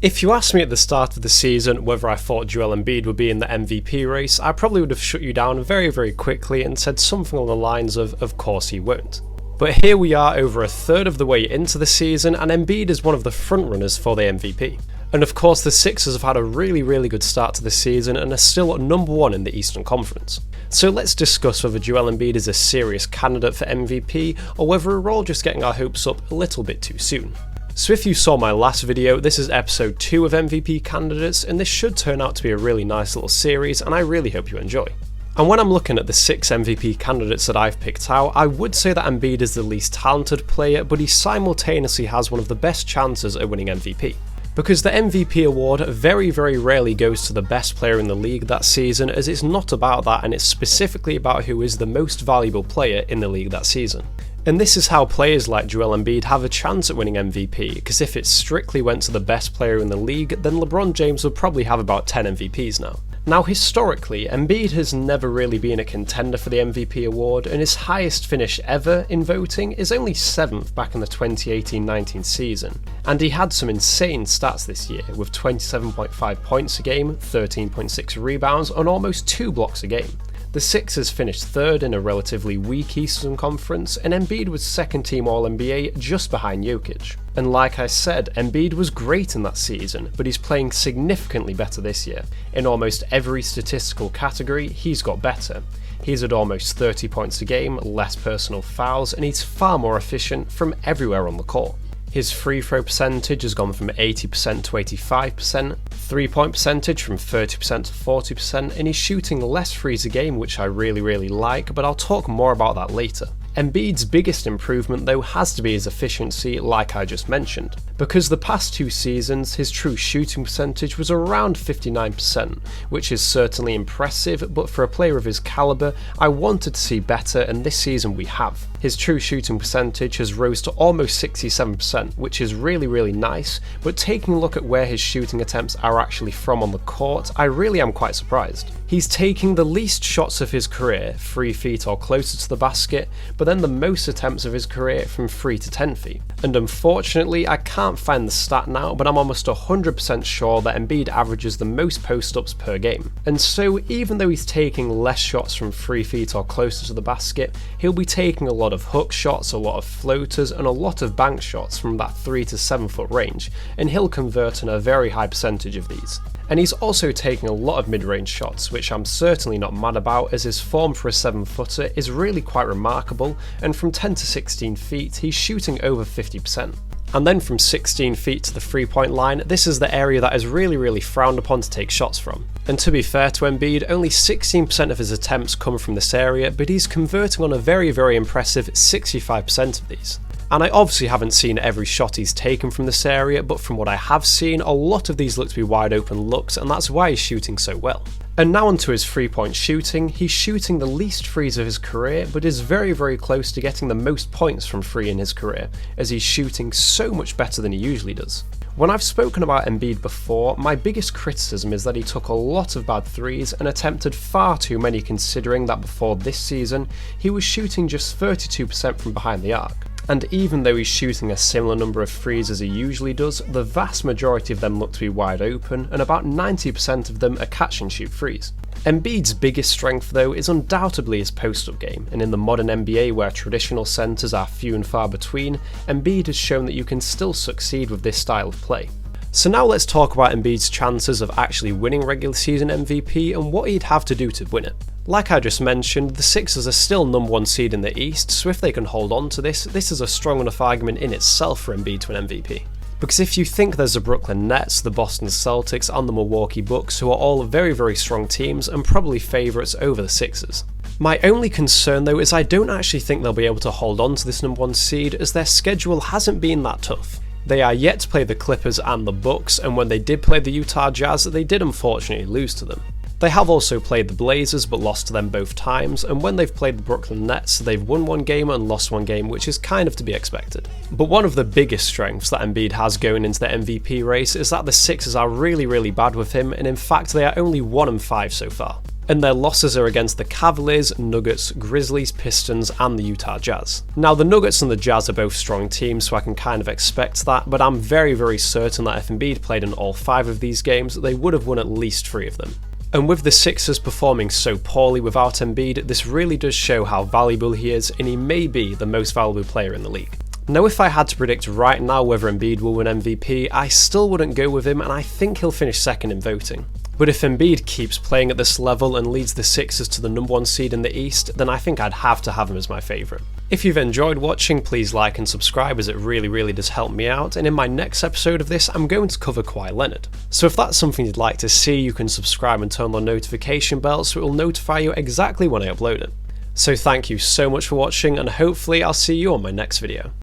If you asked me at the start of the season whether I thought Joel Embiid would be in the MVP race, I probably would have shut you down very quickly and said something along the lines of course he won't. But here we are over a third of the way into the season and Embiid is one of the frontrunners for the MVP. And of course the Sixers have had a really good start to the season and are still number one in the Eastern Conference. So let's discuss whether Joel Embiid is a serious candidate for MVP or whether we're all just getting our hopes up a little bit too soon. So if you saw my last video, this is episode 2 of MVP candidates and this should turn out to be a really nice little series and I really hope you enjoy. And when I'm looking at the 6 MVP candidates that I've picked out, I would say that Embiid is the least talented player, but he simultaneously has one of the best chances at winning MVP. Because the MVP award very rarely goes to the best player in the league that season, as it's not about that and it's specifically about who is the most valuable player in the league that season. And this is how players like Joel Embiid have a chance at winning MVP, because if it strictly went to the best player in the league, then LeBron James would probably have about 10 MVPs now. Now historically, Embiid has never really been a contender for the MVP award, and his highest finish ever in voting is only 7th back in the 2018-19 season. And he had some insane stats this year, with 27.5 points a game, 13.6 rebounds, and almost 2 blocks a game. The Sixers finished 3rd in a relatively weak Eastern Conference, and Embiid was 2nd team All-NBA just behind Jokic. And like I said, Embiid was great in that season, but he's playing significantly better this year. In almost every statistical category, he's got better. He's at almost 30 points a game, less personal fouls, and he's far more efficient from everywhere on the court. His free throw percentage has gone from 80% to 85%, 3-point percentage from 30% to 40%, and he's shooting less threes a game, which I really like, but I'll talk more about that later. Embiid's biggest improvement though has to be his efficiency, like I just mentioned, because the past 2 seasons his true shooting percentage was around 59%, which is certainly impressive, but for a player of his calibre I wanted to see better, and this season we have. His true shooting percentage has rose to almost 67%, which is really nice, but taking a look at where his shooting attempts are actually from on the court, I really am quite surprised. He's taking the least shots of his career, 3 feet or closer to the basket, but then the most attempts of his career from 3 to 10 feet. And unfortunately, I can't find the stat now, but I'm almost 100% sure that Embiid averages the most post-ups per game. And so even though he's taking less shots from 3 feet or closer to the basket, he'll be taking a lot of hook shots, a lot of floaters, and a lot of bank shots from that 3 to 7 foot range, and he'll convert in a very high percentage of these. And he's also taking a lot of mid-range shots, which I'm certainly not mad about, as his form for a 7-footer is really quite remarkable, and from 10 to 16 feet he's shooting over 50%. And then from 16 feet to the 3-point line, this is the area that is really frowned upon to take shots from. And to be fair to Embiid, only 16% of his attempts come from this area, but he's converting on a very impressive 65% of these. And I obviously haven't seen every shot he's taken from this area, but from what I have seen, a lot of these look to be wide open looks, and that's why he's shooting so well. And now onto his 3-point shooting. He's shooting the least threes of his career, but is very close to getting the most points from 3 in his career, as he's shooting so much better than he usually does. When I've spoken about Embiid before, my biggest criticism is that he took a lot of bad threes and attempted far too many, considering that before this season, he was shooting just 32% from behind the arc. And even though he's shooting a similar number of threes as he usually does, the vast majority of them look to be wide open, and about 90% of them are catch and shoot threes. Embiid's biggest strength though is undoubtedly his post-up game, and in the modern NBA where traditional centres are few and far between, Embiid has shown that you can still succeed with this style of play. So now let's talk about Embiid's chances of actually winning regular season MVP and what he'd have to do to win it. Like I just mentioned, the Sixers are still number 1 seed in the East, so if they can hold on to this is a strong enough argument in itself for Embiid to win MVP. Because if you think there's the Brooklyn Nets, the Boston Celtics and the Milwaukee Bucks, who are all very strong teams and probably favourites over the Sixers. My only concern though is I don't actually think they'll be able to hold on to this number 1 seed, as their schedule hasn't been that tough. They are yet to play the Clippers and the Bucks, and when they did play the Utah Jazz, they did unfortunately lose to them. They have also played the Blazers but lost to them both times, and when they've played the Brooklyn Nets, they've won 1 game and lost 1 game, which is kind of to be expected. But one of the biggest strengths that Embiid has going into the MVP race is that the Sixers are really bad with him, and in fact they are only 1-5 so far. and their losses are against the Cavaliers, Nuggets, Grizzlies, Pistons, and the Utah Jazz. Now, the Nuggets and the Jazz are both strong teams, so I can kind of expect that, but I'm very, very certain that if Embiid played in all 5 of these games, they would have won at least 3 of them. And with the Sixers performing so poorly without Embiid, this really does show how valuable he is, and he may be the most valuable player in the league. Now, if I had to predict right now whether Embiid will win MVP, I still wouldn't go with him, and I think he'll finish second in voting. But if Embiid keeps playing at this level and leads the Sixers to the #1 seed in the East, then I think I'd have to have him as my favourite. If you've enjoyed watching, please like and subscribe, as it really does help me out, and in my next episode of this I'm going to cover Kawhi Leonard. So if that's something you'd like to see, you can subscribe and turn on the notification bell so it will notify you exactly when I upload it. So thank you so much for watching, and hopefully I'll see you on my next video.